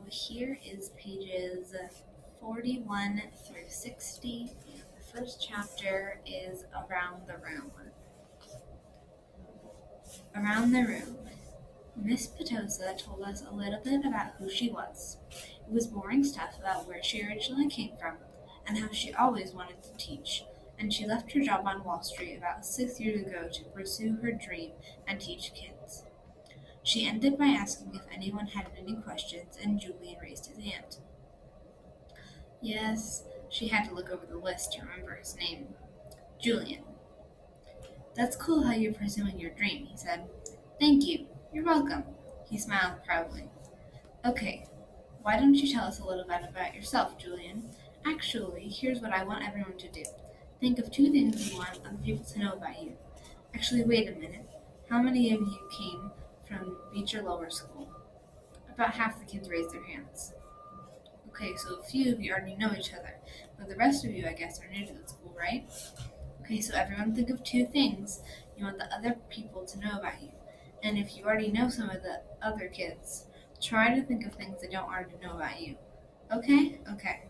here is pages 41 through 60. The first chapter is Around the Room. Around the Room. Miss Petosa told us a little bit about who she was. It was boring stuff about where she originally came from and how she always wanted to teach, and she left her job on Wall Street about 6 years ago to pursue her dream and teach kids. She ended by asking if anyone had any questions, and Julian raised his hand. Yes, she had to look over the list to remember his name. Julian. That's cool how you're pursuing your dream, he said. Thank you. You're welcome. He smiled proudly. Okay, why don't you tell us a little bit about yourself, Julian? Actually, here's what I want everyone to do. Think of 2 things you want other people to know about you. Actually, wait a minute. How many of you came from Beecher Lower School? About half the kids raised their hands. Okay, so a few of you already know each other, but the rest of you, I guess, are new to the school, right? Okay, so everyone think of 2 things you want the other people to know about you. And if you already know some of the other kids, try to think of things they don't already know about you. Okay? Okay.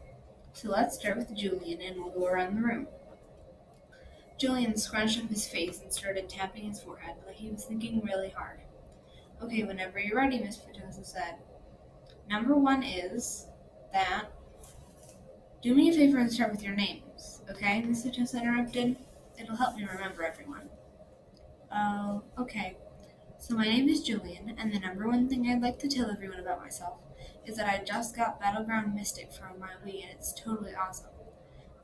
So let's start with Julian and we'll go around the room. Julian scrunched up his face and started tapping his forehead like he was thinking really hard. Okay, whenever you're ready, Miss Petosa said. Number 1 is that. Do me a favor and start with your names, okay? Miss Petosa interrupted. It'll help me remember everyone. Oh, okay. So my name is Julian, and the number 1 thing I'd like to tell everyone about myself is that I just got Battleground Mystic from my Wii, and it's totally awesome.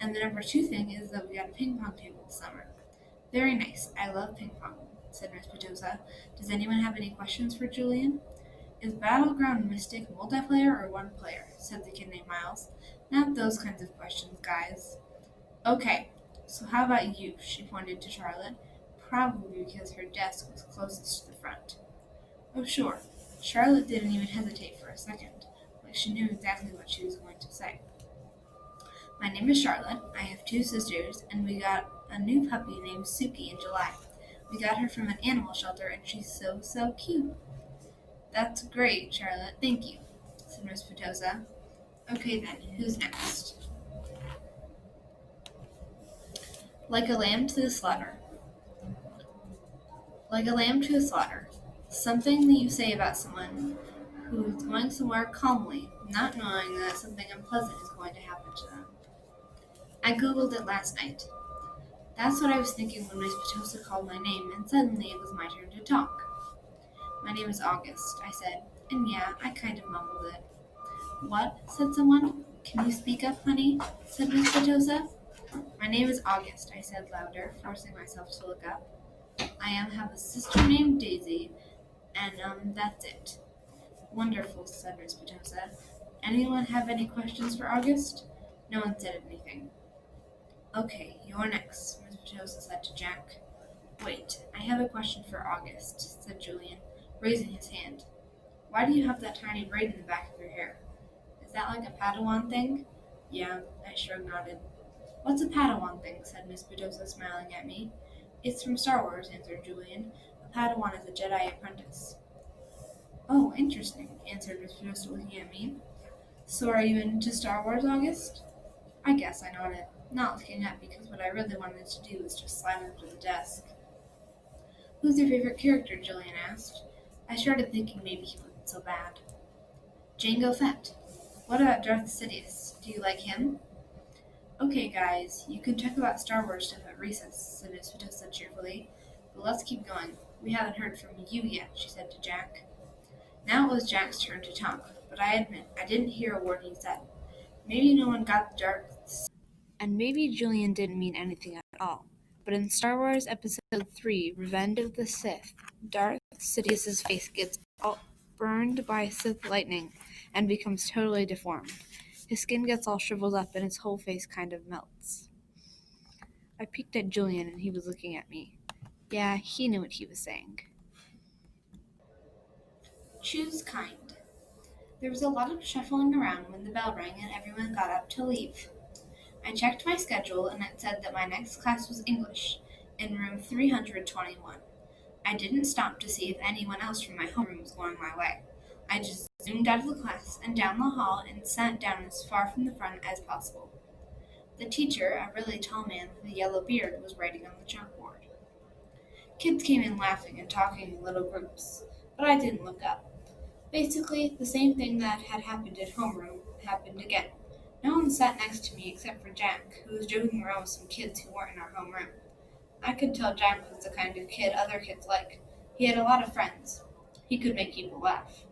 And the number 2 thing is that we got a ping pong table this summer. Very nice. I love ping pong, said Miss Petosa. Does anyone have any questions for Julian? Is Battleground Mystic multiplayer or 1 player? Said the kid named Miles. Not those kinds of questions, guys. Okay, so how about you? She pointed to Charlotte, probably because her desk was closest to the front. Oh, sure. Charlotte didn't even hesitate for a second, like she knew exactly what she was going to say. My name is Charlotte. I have 2 sisters, and we got a new puppy named Suki in July. We got her from an animal shelter, and she's so cute. That's great, Charlotte. Thank you, said Miss Petosa. Okay then, who's next? Like a lamb to the slaughter. Like a lamb to the slaughter. Something that you say about someone who is going somewhere calmly, not knowing that something unpleasant is going to happen to them. I googled it last night. That's what I was thinking when Miss Petosa called my name, and suddenly it was my turn to talk. My name is August, I said, and yeah, I kind of mumbled it. What? Said someone. Can you speak up, honey? Said Miss Petosa. My name is August, I said louder, forcing myself to look up. I have a sister named Daisy, and that's it. Wonderful, said Miss Petosa. Anyone have any questions for August? No one said anything. Okay, you're next, Miss Petosa said to Jack. Wait, I have a question for August, said Julian, raising his hand. Why do you have that tiny braid in the back of your hair? Is that like a Padawan thing? Yeah, I nodded. What's a Padawan thing? Said Miss Petosa, smiling at me. It's from Star Wars, answered Julian. A Padawan is a Jedi apprentice. Oh, interesting, answered Miss Petosa, looking at me. So are you into Star Wars, August? I guess, I nodded, not looking up because what I really wanted to do was just slide under the desk. Who's your favorite character? Julian asked. I started thinking maybe he wasn't so bad. Jango Fett. What about Darth Sidious? Do you like him? Okay, guys, you can talk about Star Wars stuff at recess, said Miss Petosa cheerfully. But let's keep going. We haven't heard from you yet, she said to Jack. Now it was Jack's turn to talk, but I admit I didn't hear a word he said. Maybe no one got the Darth, and maybe Julian didn't mean anything at all. But in Star Wars Episode 3, Revenge of the Sith, Darth Sidious's face gets all burned by Sith lightning and becomes totally deformed. His skin gets all shriveled up and his whole face kind of melts. I peeked at Julian and he was looking at me. Yeah, he knew what he was saying. Choose kind. There was a lot of shuffling around when the bell rang and everyone got up to leave. I checked my schedule and it said that my next class was English, in room 321. I didn't stop to see if anyone else from my homeroom was going my way. I just zoomed straightened out of the class and down the hall and sat down as far from the front as possible. The teacher, a really tall man with a yellow beard, was writing on the chalkboard. Kids came in laughing and talking in little groups, but I didn't look up. Basically, the same thing that had happened at homeroom happened again. No one sat next to me except for Jack, who was joking around with some kids who weren't in our homeroom. I could tell Jack was the kind of kid other kids like. He had a lot of friends. He could make people laugh.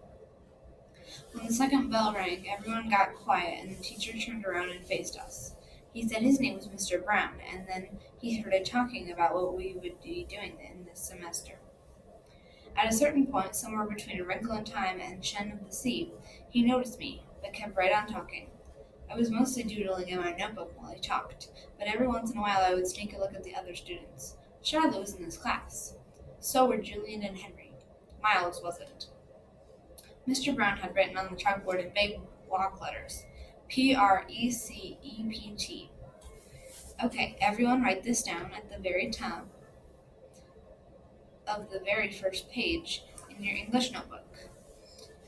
When the second bell rang, everyone got quiet and the teacher turned around and faced us. He said his name was Mr. Brown, and then he started talking about what we would be doing in this semester. At a certain point, somewhere between A Wrinkle in Time and Shen of the Sea, he noticed me, but kept right on talking. I was mostly doodling in my notebook while he talked, but every once in a while I would sneak a look at the other students. Charlotte was in this class. So were Julian and Henry. Miles wasn't. Mr. Brown had written on the chalkboard in big block letters, Precept. Okay, everyone write this down at the very top of the very first page in your English notebook.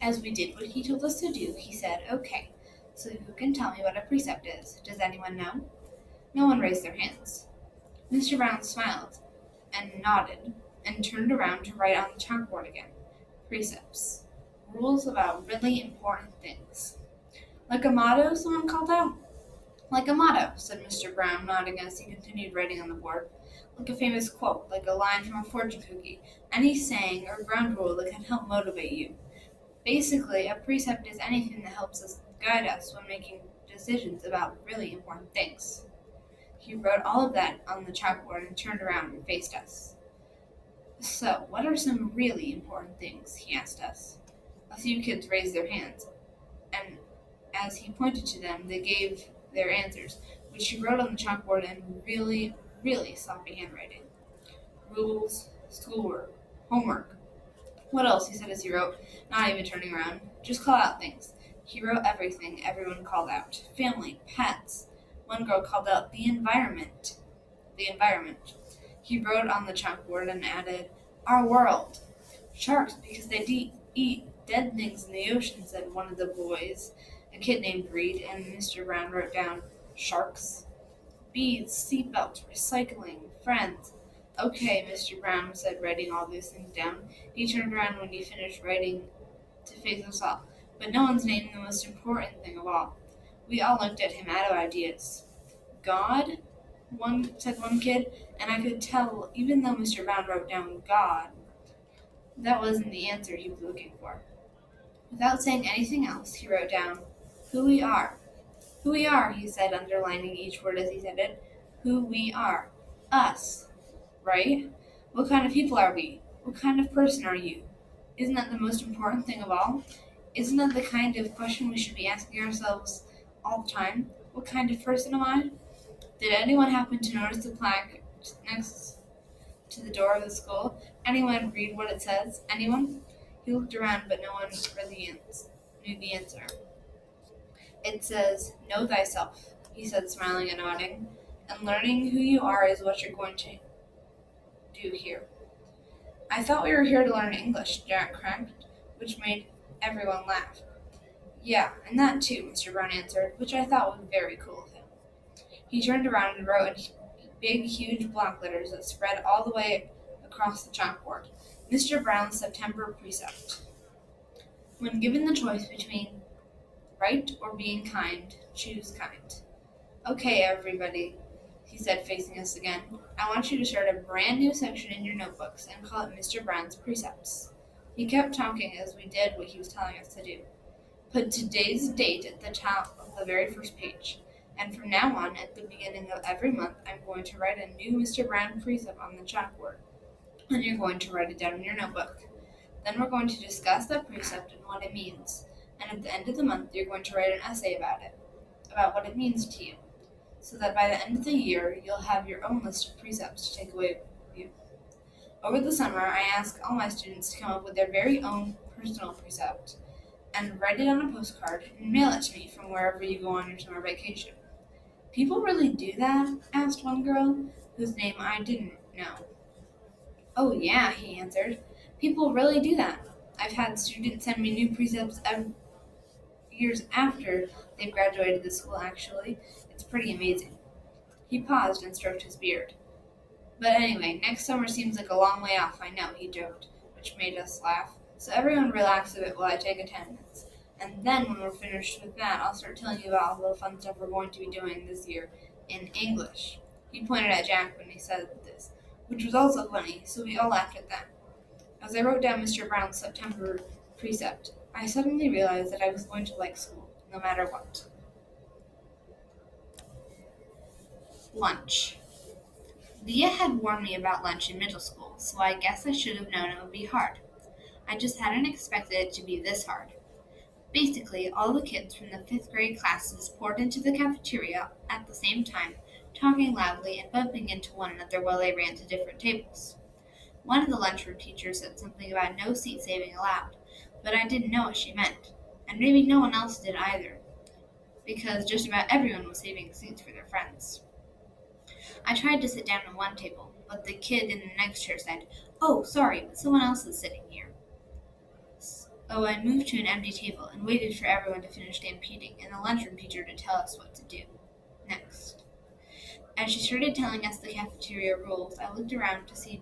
As we did what he told us to do, he said, okay, so who can tell me what a precept is? Does anyone know? No one raised their hands. Mr. Brown smiled and nodded and turned around to write on the chalkboard again. Precepts. Rules about really important things. Like a motto, someone called out. Like a motto, said Mr. Brown, nodding as he continued writing on the board. Like a famous quote, like a line from a fortune cookie, any saying or ground rule that can help motivate you. Basically, a precept is anything that helps us guide us when making decisions about really important things. He wrote all of that on the chalkboard and turned around and faced us. So, what are some really important things? He asked us. A few kids raised their hands, and as he pointed to them, they gave their answers, which he wrote on the chalkboard in really, really sloppy handwriting. Rules, schoolwork, homework. What else? He said as he wrote, not even turning around. Just call out things. He wrote everything everyone called out. Family, pets. One girl called out the environment. The environment. He wrote on the chalkboard and added, our world. Sharks, because they eat dead things in the ocean, said one of the boys, a kid named Reed, and Mr. Brown wrote down, sharks. Bees, seatbelts, recycling, friends. Okay, Mr. Brown said, writing all these things down. He turned around when he finished writing to face us all, but no one's named the most important thing of all. We all looked at him out of ideas. God? Said one kid, and I could tell, even though Mr. Brown wrote down God, that wasn't the answer he was looking for. Without saying anything else, he wrote down, who we are. Who we are, he said, underlining each word as he said it. Who we are. Us. Right? What kind of people are we? What kind of person are you? Isn't that the most important thing of all? Isn't that the kind of question we should be asking ourselves all the time? What kind of person am I? Did anyone happen to notice the plaque next to the door of the school? Anyone read what it says? Anyone? He looked around, but no one knew the answer. It says, know thyself, he said, smiling and nodding, and learning who you are is what you're going to do here. I thought we were here to learn English, Jack cracked, which made everyone laugh. Yeah, and that too, Mr. Brown answered, which I thought was very cool of him. He turned around and wrote in big, huge block letters that spread all the way across the chalkboard, Mr. Brown's September Precept. When given the choice between right or being kind, choose kind. Okay, everybody, he said, facing us again. I want you to start a brand new section in your notebooks and call it Mr. Brown's Precepts. He kept talking as we did what he was telling us to do. Put today's date at the top of the very first page. And from now on, at the beginning of every month, I'm going to write a new Mr. Brown precept on the chalkboard. And you're going to write it down in your notebook. Then we're going to discuss that precept and what it means. And at the end of the month, you're going to write an essay about what it means to you, so that by the end of the year, you'll have your own list of precepts to take away with you. Over the summer, I ask all my students to come up with their very own personal precept and write it on a postcard and mail it to me from wherever you go on your summer vacation. People really do that? Asked one girl, whose name I didn't know. Oh yeah, he answered. People really do that. I've had students send me new precepts years after they've graduated the school, actually. It's pretty amazing. He paused and stroked his beard. But anyway, next summer seems like a long way off, I know, he joked, which made us laugh. So everyone relax a bit while I take attendance. And then when we're finished with that, I'll start telling you about all the fun stuff we're going to be doing this year in English. He pointed at Jack when he said this, which was also funny, so we all laughed at that. As I wrote down Mr. Brown's September precept, I suddenly realized that I was going to like school, no matter what. Lunch. Leah had warned me about lunch in middle school, so I guess I should have known it would be hard. I just hadn't expected it to be this hard. Basically, all the kids from the fifth grade classes poured into the cafeteria at the same time, talking loudly and bumping into one another while they ran to different tables. One of the lunchroom teachers said something about no seat saving allowed, but I didn't know what she meant, and maybe no one else did either, because just about everyone was saving seats for their friends. I tried to sit down at one table, but the kid in the next chair said, "Oh, sorry, but someone else is sitting here." So I moved to an empty table and waited for everyone to finish stampeding and the lunchroom teacher to tell us what to do next. As she started telling us the cafeteria rules, I looked around to see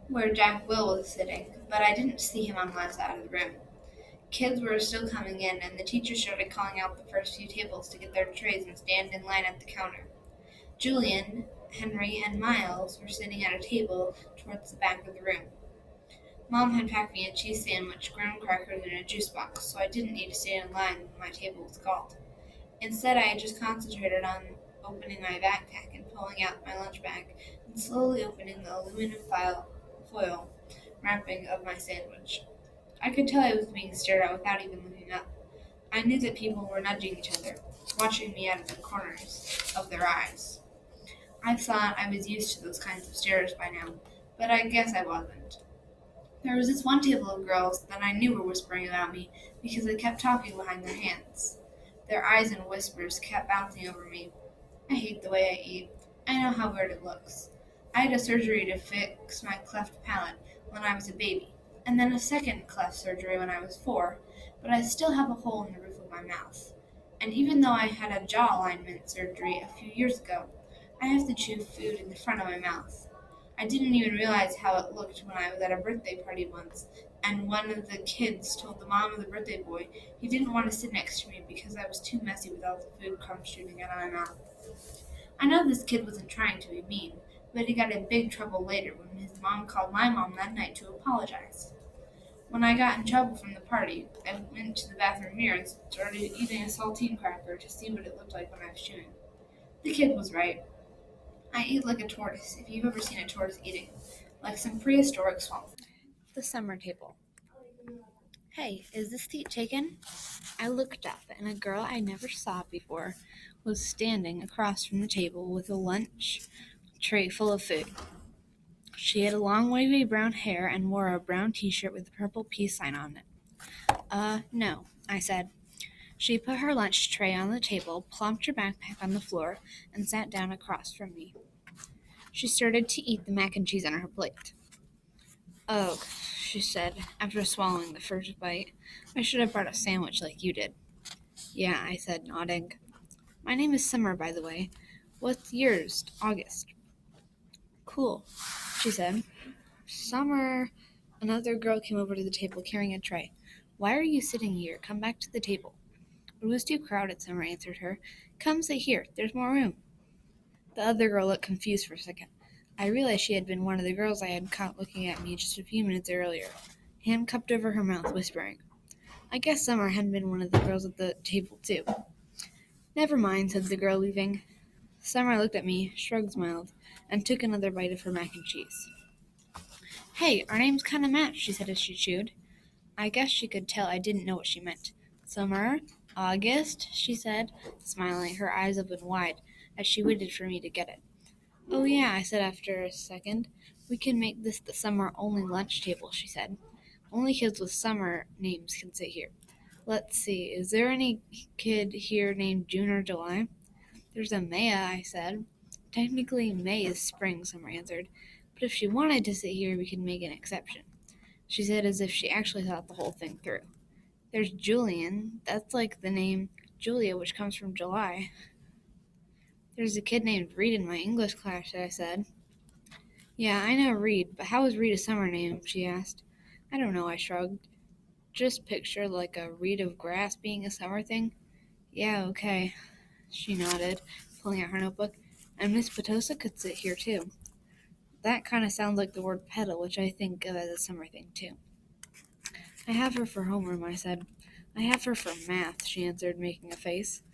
where Jack Will was sitting, but I didn't see him on my side of the room. Kids were still coming in, and the teacher started calling out the first few tables to get their trays and stand in line at the counter. Julian, Henry, and Miles were sitting at a table towards the back of the room. Mom had packed me a cheese sandwich, graham crackers, and a juice box, so I didn't need to stand in line when my table was called. Instead, I just concentrated on opening my backpack and pulling out my lunch bag and slowly opening the aluminum foil wrapping of my sandwich. I could tell I was being stared at without even looking up. I knew that people were nudging each other, watching me out of the corners of their eyes. I thought I was used to those kinds of stares by now, but I guess I wasn't. There was this one table of girls that I knew were whispering about me because they kept talking behind their hands. Their eyes and whispers kept bouncing over me. I hate the way I eat. I know how weird it looks. I had a surgery to fix my cleft palate when I was a baby, and then a second cleft surgery when I was 4, but I still have a hole in the roof of my mouth. And even though I had a jaw alignment surgery a few years ago, I have to chew food in the front of my mouth. I didn't even realize how it looked when I was at a birthday party once, and one of the kids told the mom of the birthday boy he didn't want to sit next to me because I was too messy with all the food crumbs shooting out of my mouth. I know this kid wasn't trying to be mean, but he got in big trouble later when his mom called my mom that night to apologize. When I got in trouble from the party, I went to the bathroom mirror and started eating a saltine cracker to see what it looked like when I was chewing. The kid was right. I eat like a tortoise, if you've ever seen a tortoise eating, like some prehistoric swamp. The summer table. Hey, is this seat taken? I looked up, and a girl I never saw before was standing across from the table with a lunch tray full of food. She had long wavy brown hair and wore a brown t-shirt with a purple peace sign on it. No, I said. She put her lunch tray on the table, plopped her backpack on the floor, and sat down across from me. She started to eat the mac and cheese on her plate. "Ugh," she said, after swallowing the first bite. "I should have brought a sandwich like you did." "Yeah," I said, nodding. "My name is Summer, by the way. What's yours? August." "Cool," she said. "Summer." Another girl came over to the table carrying a tray. "Why are you sitting here? Come back to the table." "It was too crowded," Summer answered her. "Come sit here. There's more room." The other girl looked confused for a second. I realized she had been one of the girls I had caught looking at me just a few minutes earlier, hand cupped over her mouth, whispering. I guess Summer had been one of the girls at the table, too. "Never mind," said the girl, leaving. Summer looked at me, shrugged, smiled, and took another bite of her mac and cheese. "Hey, our names kind of match," she said as she chewed. I guess she could tell I didn't know what she meant. "Summer, August," she said, smiling, her eyes open wide, as she waited for me to get it. "Oh yeah," I said after a second. "We can make this the summer-only lunch table," she said. "Only kids with summer names can sit here. Let's see, is there any kid here named June or July?" "There's a Maya," I said. "Technically, May is spring," Summer answered, "but but if she wanted to sit here, we could make an exception, she said as if she actually thought the whole thing through. There's Julian. That's like the name Julia, which comes from July. There's a kid named Reed in my English class, I said. Yeah, I know Reed, but how is Reed a summer name? She asked. I don't know, I shrugged. Just picture like a reed of grass being a summer thing. Yeah, okay, she nodded, pulling out her notebook. And Miss Potosa could sit here too. That kind of sounds like the word pedal, which I think of as a summer thing too. I have her for homeroom, I said. I have her for math, she answered, making a face.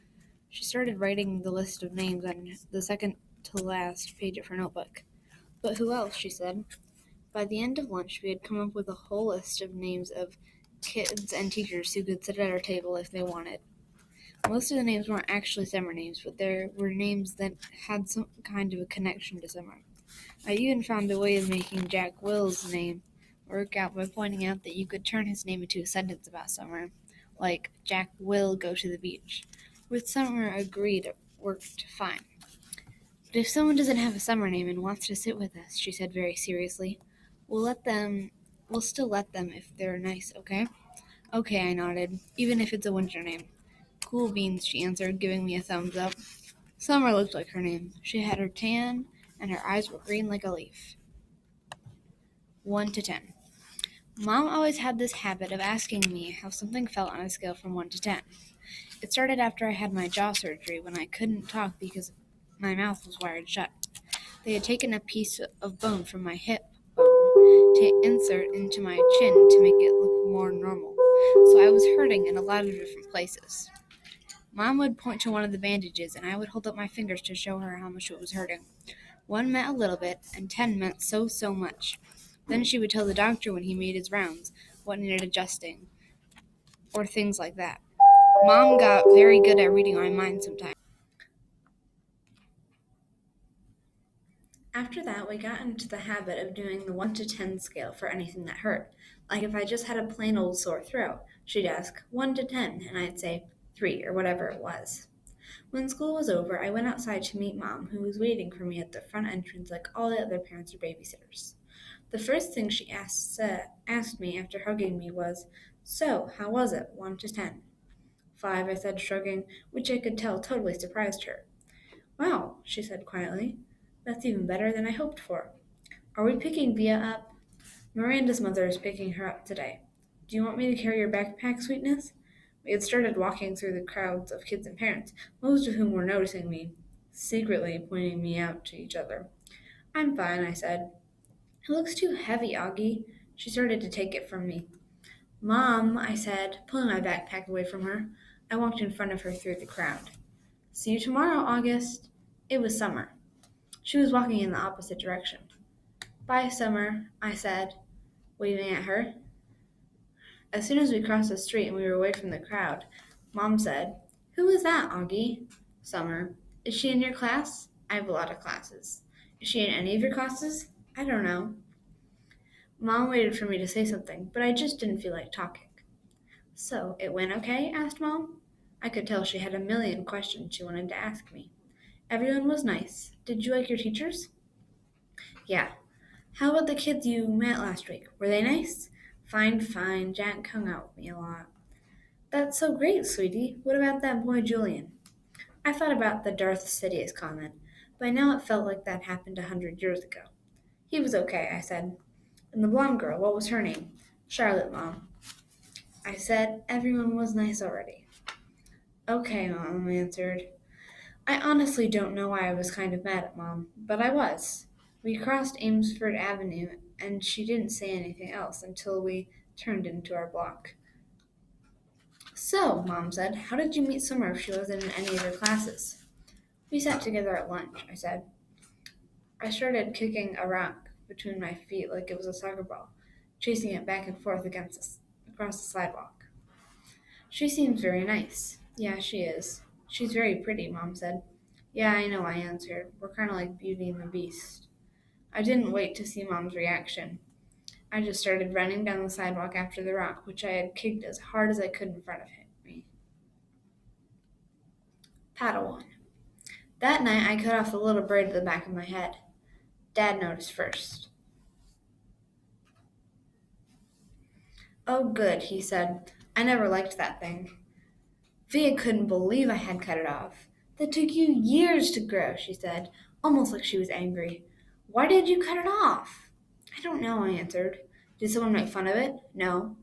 She started writing the list of names on the second to last page of her notebook. But who else? She said. By the end of lunch, we had come up with a whole list of names of kids and teachers who could sit at our table if they wanted. Most of the names weren't actually summer names, but there were names that had some kind of a connection to summer. I even found a way of making Jack Will's name work out by pointing out that you could turn his name into a sentence about summer, like Jack will go to the beach. With summer agreed, it worked fine. But if someone doesn't have a summer name and wants to sit with us, she said very seriously, we'll still let them if they're nice, okay? Okay, I nodded, even if it's a winter name. Cool beans, she answered, giving me a thumbs up. Summer looked like her name. She had her tan, and her eyes were green like a leaf. 1 to 10. Mom always had this habit of asking me how something felt on a scale from 1 to 10. It started after I had my jaw surgery when I couldn't talk because my mouth was wired shut. They had taken a piece of bone from my hip bone to insert into my chin to make it look more normal, so I was hurting in a lot of different places. Mom would point to one of the bandages, and I would hold up my fingers to show her how much it was hurting. 1 meant a little bit, and 10 meant so much. Then she would tell the doctor when he made his rounds what needed adjusting, or things like that. Mom got very good at reading my mind sometimes. After that, we got into the habit of doing the 1 to 10 scale for anything that hurt. Like if I just had a plain old sore throat, she'd ask 1 to 10, and I'd say 3 or whatever it was. When school was over, I went outside to meet Mom, who was waiting for me at the front entrance like all the other parents or babysitters. The first thing she asked me after hugging me was, So, how was it, 1 to 10? 5, I said, shrugging, which I could tell totally surprised her. Wow, she said quietly. That's even better than I hoped for. Are we picking Via up? Miranda's mother is picking her up today. Do you want me to carry your backpack, sweetness? We had started walking through the crowds of kids and parents, most of whom were noticing me, secretly pointing me out to each other. I'm fine, I said. It looks too heavy, Augie. She started to take it from me. Mom, I said, pulling my backpack away from her. I walked in front of her through the crowd. See you tomorrow, August. It was Summer. She was walking in the opposite direction. Bye, Summer, I said, waving at her. As soon as we crossed the street and we were away from the crowd, Mom said, Who is that, Augie? Summer. Is she in your class? I have a lot of classes. Is she in any of your classes? I don't know. Mom waited for me to say something, but I just didn't feel like talking. So, it went okay? Asked Mom. I could tell she had a million questions she wanted to ask me. Everyone was nice. Did you like your teachers? Yeah. How about the kids you met last week? Were they nice? Fine. Jack hung out with me a lot. That's so great, sweetie. What about that boy Julian? I thought about the Darth Sidious comment. By now it felt like that happened 100 years ago. He was okay, I said. And the blonde girl, what was her name? Charlotte, Mom. I said everyone was nice already. Okay, Mom answered. I honestly don't know why I was kind of mad at Mom, but I was. We crossed Amesford Avenue, and she didn't say anything else until we turned into our block. So, Mom said, how did you meet Summer if she wasn't in any of your classes? We sat together at lunch, I said. I started kicking a rock between my feet like it was a soccer ball, chasing it back and forth across the sidewalk. She seems very nice. Yeah, she is. She's very pretty, Mom said. Yeah, I know, I answered. We're kind of like Beauty and the Beast. I didn't wait to see Mom's reaction. I just started running down the sidewalk after the rock, which I had kicked as hard as I could in front of me. Padawan. That night I cut off the little braid at the back of my head. Dad noticed first. Oh, good, he said. I never liked that thing. Via couldn't believe I had cut it off. That took you years to grow, she said, almost like she was angry. Why did you cut it off? I don't know, I answered. Did someone make fun of it? No.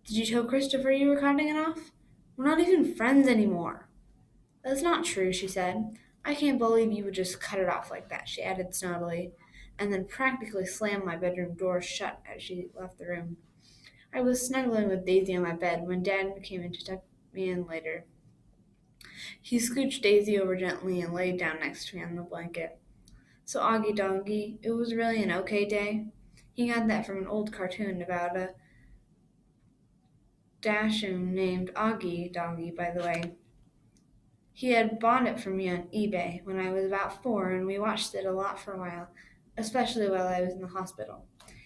Did you tell Christopher you were cutting it off? We're not even friends anymore. That's not true, she said. I can't believe you would just cut it off like that, she added snobbily, and then practically slammed my bedroom door shut as she left the room. I was snuggling with Daisy on my bed when Dad came in to tuck me in later. He scooched Daisy over gently and laid down next to me on the blanket. So, Augie Doggy, it was really an okay day. He got that from an old cartoon about a Dachshund named Augie Doggy, by the way. He had bought it for me on eBay when I was about 4, and we watched it a lot for a while, especially while I was in the hospital.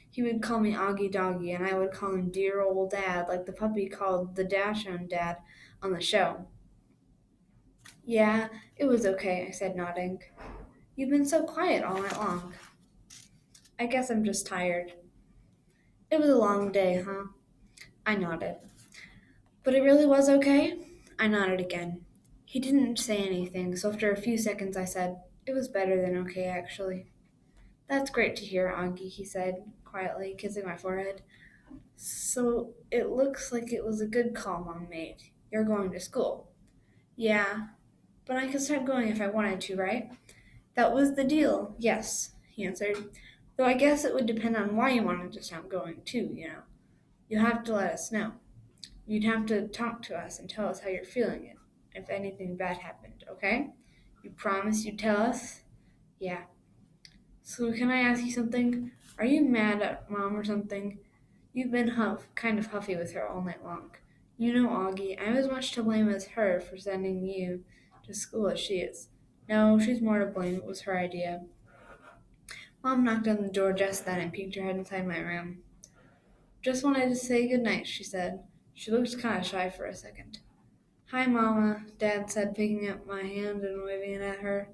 He would call me Augie Doggy, and I would call him dear old dad, like the puppy called the Dachshund dad on the show. Yeah, it was okay, I said, nodding. You've been so quiet all night long. I guess I'm just tired. It was a long day, huh? I nodded. But it really was okay? I nodded again. He didn't say anything, so after a few seconds I said, it was better than okay, actually. That's great to hear, Augie, he said, quietly, kissing my forehead. So it looks like it was a good call Mom made. You're going to school. Yeah, but I could start going if I wanted to, right? That was the deal, yes, he answered. Though I guess it would depend on why you wanted to stop going, too, you know. You'll have to let us know. You'd have to talk to us and tell us how you're feeling it, if anything bad happened, okay? You promise you'd tell us? Yeah. So can I ask you something? Are you mad at Mom or something? You've been kind of huffy with her all night long. You know, Augie, I'm as much to blame as her for sending you to school as she is. No, she's more to blame. It was her idea. Mom knocked on the door just then and peeked her head inside my room. Just wanted to say good night, she said. She looked kind of shy for a second. Hi, Mama, Dad said, picking up my hand and waving it at her.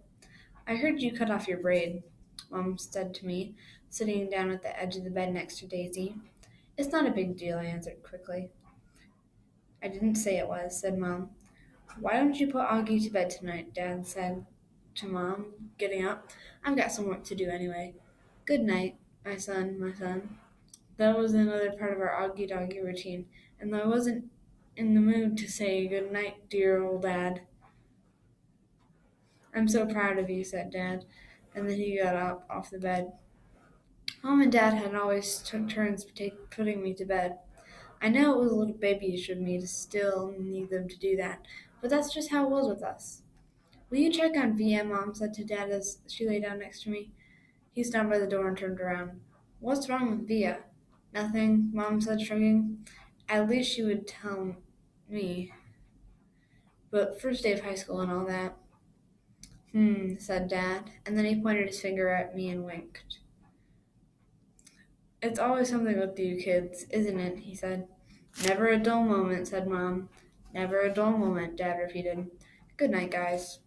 I heard you cut off your braid, Mom said to me, sitting down at the edge of the bed next to Daisy. It's not a big deal, I answered quickly. I didn't say it was, said Mom. Why don't you put Augie to bed tonight, Dad said to Mom, getting up. I've got some work to do anyway. Good night, my son. That was another part of our Augie Doggy routine, and I wasn't in the mood to say good night, dear old Dad. I'm so proud of you, said Dad, and then he got up off the bed. Mom and Dad had always took turns putting me to bed. I know it was a little babyish of me to still need them to do that, but that's just how it was with us. Will you check on Via? Mom said to Dad as she lay down next to me. He stopped by the door and turned around. What's wrong with Via? Nothing, Mom said, shrugging. At least she would tell me. But first day of high school and all that. Said Dad, and then he pointed his finger at me and winked. It's always something with you kids, isn't it? He said. Never a dull moment, said Mom. Never a dull moment, Dad repeated. Good night, guys.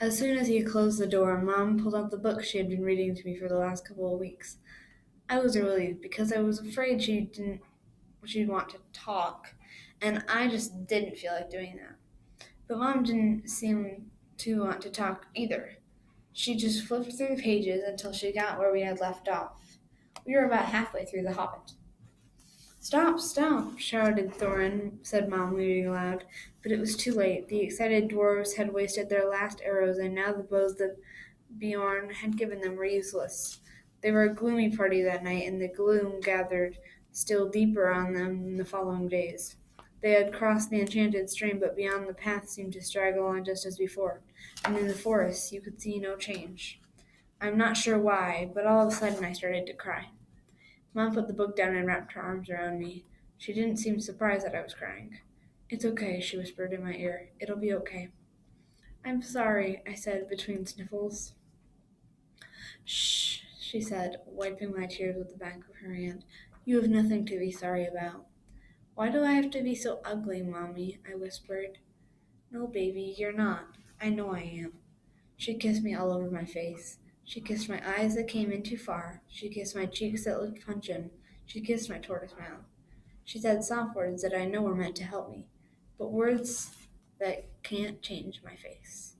As soon as he closed the door, Mom pulled out the book she had been reading to me for the last couple of weeks. I was relieved because I was afraid she'd want to talk, and I just didn't feel like doing that. But Mom didn't seem to want to talk either. She just flipped through the pages until she got where we had left off. We were about halfway through The Hobbit. Stop, stop, shouted Thorin, said Mom, reading aloud. But it was too late. The excited dwarves had wasted their last arrows, and now the bows that Beorn had given them were useless. They were a gloomy party that night, and the gloom gathered still deeper on them in the following days. They had crossed the enchanted stream, but beyond the path seemed to straggle on just as before, and in the forest you could see no change. I'm not sure why, but all of a sudden I started to cry. Mom put the book down and wrapped her arms around me. She didn't seem surprised that I was crying. It's okay, she whispered in my ear. It'll be okay. I'm sorry, I said between sniffles. Shh, she said, wiping my tears with the back of her hand. You have nothing to be sorry about. Why do I have to be so ugly, Mommy? I whispered. No, baby, you're not. I know I am. She kissed me all over my face. She kissed my eyes that came in too far. She kissed my cheeks that looked puncheon. She kissed my tortoise mouth. She said soft words that I know were meant to help me, but words that can't change my face.